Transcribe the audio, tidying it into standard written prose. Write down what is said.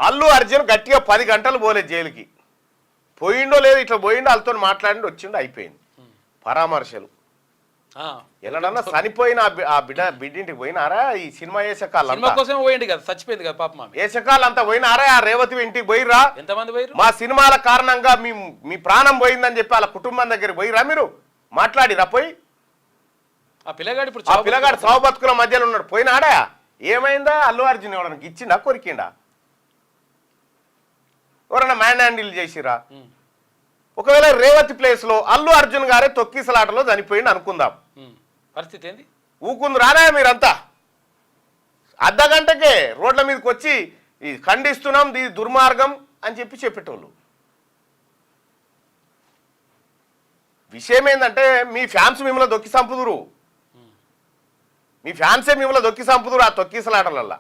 అల్లు అర్జున్ గట్టిగా 10 గంటలు పోలేదు జైలుకి. పోయిండో లేదు, ఇట్లా పోయిండో వాళ్ళతో మాట్లాడి వచ్చిండో అయిపోయింది. పరామర్శలు ఎన్నడన్నా చనిపోయిన ఆ బిడ్డింటికి పోయినారా? ఈ సినిమా వేసకాలంతా పోయింది కదా, చచ్చిపోయింది కదా పాప. వేసకాలంతా పోయినారా? ఆ రేవతి ఇంటికి పోయిరా? ఎంతమంది పోయిరు? మా సినిమాల కారణంగా మీ ప్రాణం పోయిందని చెప్పి వాళ్ళ కుటుంబం దగ్గర పోయిరా? మీరు మాట్లాడిరా? పోయి ఆ పిల్లగాడు ఇప్పుడు పిల్లగాడు సావు బతుకుల మధ్యలో ఉన్నాడు. పోయినాడా? ఏమైందా? అల్లు అర్జున్ ఎవడన్నా ఇచ్చిండా, కొరికిండా? ఎవరన్నా మ్యాన్ హ్యాండిల్ చేసిరా? ఒకవేళ రేవతి ప్లేస్ లో అల్లు అర్జున్ గారే తొక్కిసలాటలో చనిపోయింది అనుకుందాం, పరిస్థితి ఏంది? ఊకుంది రానా? మీరంతా అర్ధగంటకే రోడ్ల మీదకి వచ్చి ఖండిస్తున్నాం, ఇది దుర్మార్గం అని చెప్పేటోళ్ళు. విషయం ఏంటంటే మీ ఫ్యాన్స్ మిమ్మల్ని దొక్కి చంపుదురు, మీ ఫ్యాన్సే మిమ్మల్ని దొక్కి చంపుదురు ఆ తొక్కిసలాటలల్లా.